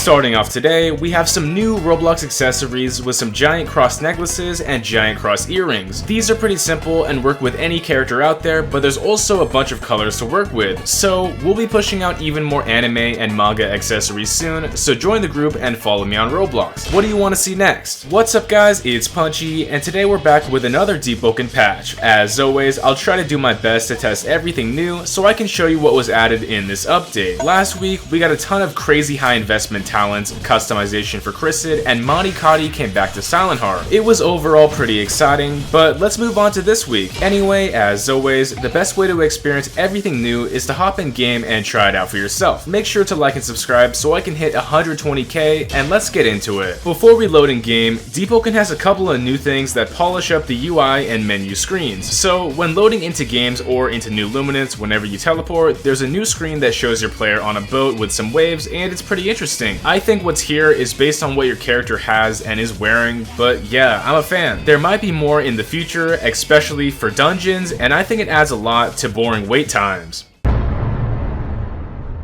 Starting off today, we have some new Roblox accessories with some giant cross necklaces and giant cross earrings. These are pretty simple and work with any character out there, but there's also a bunch of colors to work with. So we'll be pushing out even more anime and manga accessories soon, so join the group and follow me on Roblox. What do you want to see next? What's up guys, it's Punchy, and today we're back with another Deepwoken patch. As always, I'll try to do my best to test everything new so I can show you what was added in this update. Last week, we got a ton of crazy high investment talents, customization for CHRYSID, and Monty Cotty came back to Silent Heart. It was overall pretty exciting, but let's move on to this week. Anyway, as always, the best way to experience everything new is to hop in game and try it out for yourself. Make sure to like and subscribe so I can hit 120k, and let's get into it. Before we load in game, Deepwoken has a couple of new things that polish up the UI and menu screens. So when loading into games or into New Luminance, whenever you teleport, there's a new screen that shows your player on a boat with some waves, and it's pretty interesting. I think what's here is based on what your character has and is wearing, but yeah, I'm a fan. There might be more in the future, especially for dungeons, and I think it adds a lot to boring wait times.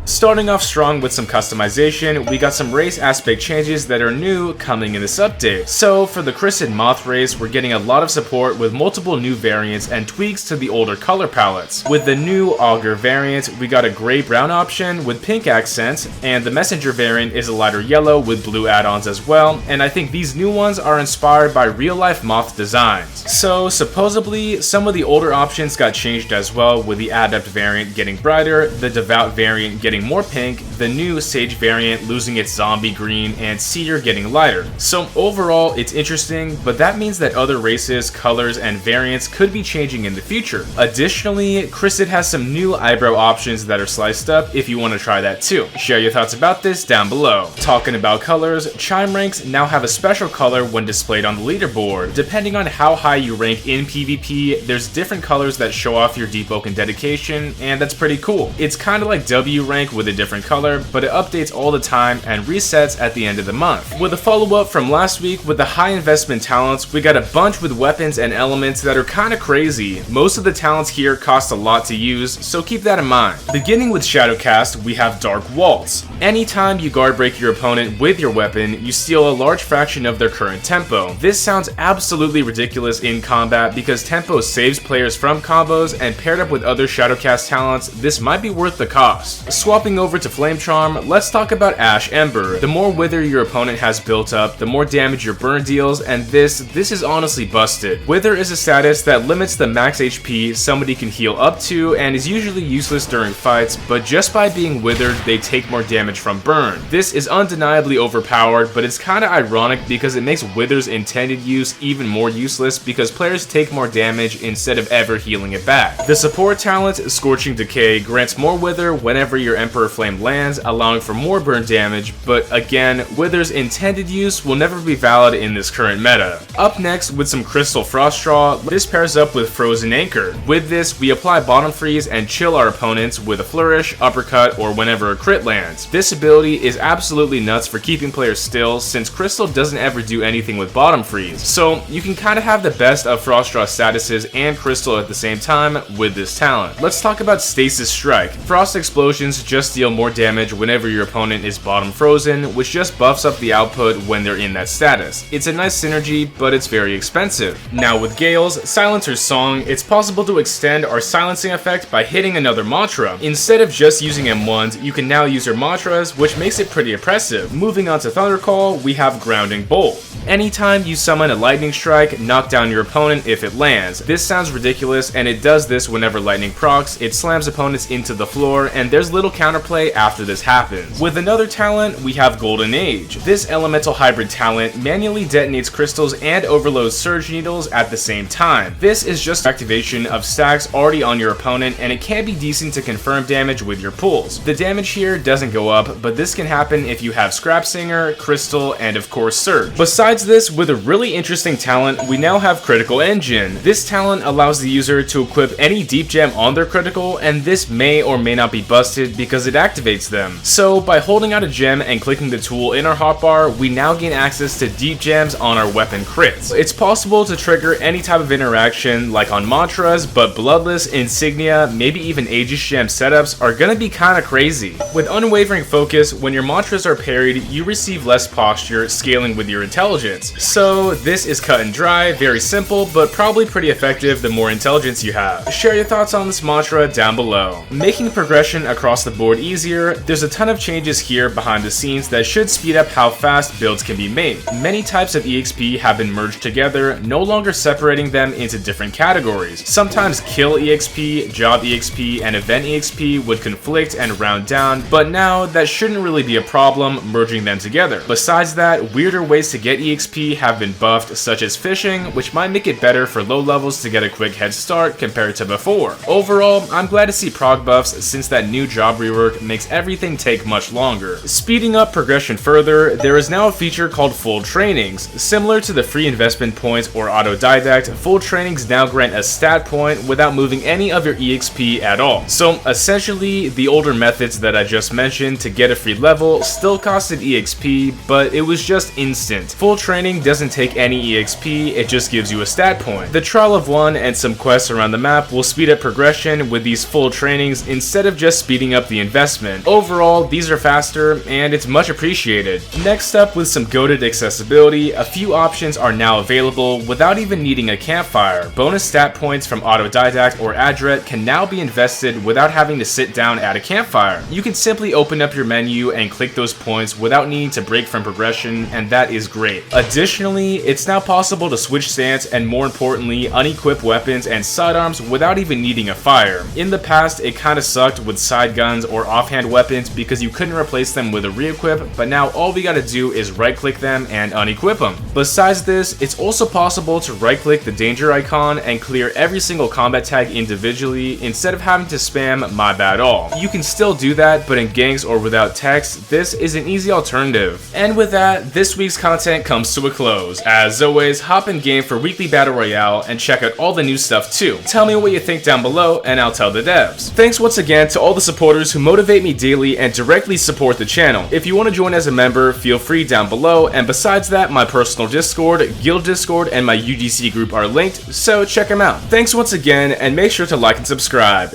Starting off strong with some customization, we got some race aspect changes that are new coming in this update. So for the CHRYSID Moth race, we're getting a lot of support with multiple new variants and tweaks to the older color palettes. With the new Augur variant, we got a gray-brown option with pink accents, and the Messenger variant is a lighter yellow with blue add-ons as well, and I think these new ones are inspired by real-life moth designs. So supposedly, some of the older options got changed as well, with the Adept variant getting brighter, the Devout variant getting more pink, the new Sage variant losing its zombie green, and Seer getting lighter. So overall, it's interesting, but that means that other races, colors, and variants could be changing in the future. Additionally, CHRYSID has some new eyebrow options that are sliced up if you want to try that too. Share your thoughts about this down below. Talking about colors, Chime ranks now have a special color when displayed on the leaderboard. Depending on how high you rank in PvP, there's different colors that show off your Deepwoken dedication, and that's pretty cool. It's kind of like W rank with a different color, but it updates all the time and resets at the end of the month. With a follow-up from last week with the high investment talents, we got a bunch with weapons and elements that are kind of crazy. Most of the talents here cost a lot to use, so keep that in mind. Beginning with Shadowcast, we have Dark Waltz. Anytime you guard break your opponent with your weapon, you steal a large fraction of their current tempo. This sounds absolutely ridiculous in combat because tempo saves players from combos, and paired up with other Shadowcast talents, this might be worth the cost. Swapping over to Flame Charm, let's talk about Ash Ember. The more Wither your opponent has built up, the more damage your burn deals, and this is honestly busted. Wither is a status that limits the max HP somebody can heal up to and is usually useless during fights, but just by being withered, they take more damage from burn. This is undeniably overpowered, but it's kinda ironic because it makes Wither's intended use even more useless because players take more damage instead of ever healing it back. The support talent, Scorching Decay, grants more Wither whenever your Emperor Flame lands, allowing for more burn damage, but again, Wither's intended use will never be valid in this current meta. Up next, with some Crystal Frost Straw, this pairs up with Frozen Anchor. With this, we apply bottom freeze and chill our opponents with a flourish, uppercut, or whenever a crit lands. This ability is absolutely nuts for keeping players still, since Crystal doesn't ever do anything with bottom freeze, so you can kinda have the best of Frost Straw statuses and Crystal at the same time with this talent. Let's talk about Stasis Strike. Frost explosions just deal more damage whenever your opponent is bottom frozen, which just buffs up the output when they're in that status. It's a nice synergy, but it's very expensive. Now with Gale's Silencer's Song, it's possible to extend our silencing effect by hitting another mantra. Instead of just using M1s, you can now use your mantras, which makes it pretty impressive. Moving on to Thundercall, we have Grounding Bolt. Anytime you summon a lightning strike, knock down your opponent if it lands. This sounds ridiculous, and it does this whenever lightning procs. It slams opponents into the floor, and there's little counterplay after this happens. With another talent, we have Golden Age. This elemental hybrid talent manually detonates crystals and overloads surge needles at the same time. This is just activation of stacks already on your opponent, and it can be decent to confirm damage with your pulls. The damage here doesn't go up, but this can happen if you have Scrap Singer, Crystal, and of course Surge. Besides this, with a really interesting talent, we now have Critical Engine. This talent allows the user to equip any deep gem on their critical, and this may or may not be busted because it activates them. So by holding out a gem and clicking the tool in our hotbar, we now gain access to deep gems on our weapon crits. It's possible to trigger any type of interaction like on mantras, but bloodless, insignia, maybe even Aegis gem setups are gonna be kinda crazy. With unwavering focus, when your mantras are parried, you receive less posture, scaling with your intelligence. So this is cut and dry, very simple, but probably pretty effective the more intelligence you have. Share your thoughts on this mantra down below. Making progression across the board easier, there's a ton of changes here behind the scenes that should speed up how fast builds can be made. Many types of EXP have been merged together, no longer separating them into different categories. Sometimes kill EXP, job EXP, and event EXP would conflict and round down, but now that shouldn't really be a problem merging them together. Besides that, weirder ways to get EXP have been buffed, such as fishing, which might make it better for low levels to get a quick head start compared to before. Overall, I'm glad to see prog buffs since that new job rework makes everything take much longer. Speeding up progression further, there is now a feature called full trainings. Similar to the free investment points or autodidact, full trainings now grant a stat point without moving any of your EXP at all. So essentially, the older methods that I just mentioned to get a free level still costed EXP, but it was just instant. Full training doesn't take any EXP, it just gives you a stat point. The Trial of One and some quests around the map will speed up progression with these full trainings instead of just speeding up the investment. Overall, these are faster and it's much appreciated. Next up, with some goated accessibility, a few options are now available without even needing a campfire. Bonus stat points from autodidact or adret can now be invested without having to sit down at a campfire. You can simply open up your menu and click those points without needing to break from progression, and that is great. Additionally, it's now possible to switch stance and, more importantly, unequip weapons and sidearms without even needing a fire. In the past, it kinda sucked with side guns or offhand weapons because you couldn't replace them with a re-equip, but now all we gotta do is right-click them and unequip them. Besides this, it's also possible to right-click the danger icon and clear every single combat tag individually instead of having to spam my bad all. You can still do that, but in ganks or without text, this is an easy alternative. And with that, this week's content comes to a close. As always, hop in game for weekly battle royale and check out all the new stuff too. Tell me what you think down below and I'll tell the devs. Thanks once again to all the supporters who motivate me daily and directly support the channel. If you want to join as a member, feel free down below, and besides that, my personal Discord, guild Discord, and my UGC group are linked, so check them out. Thanks once again, and make sure to like and subscribe.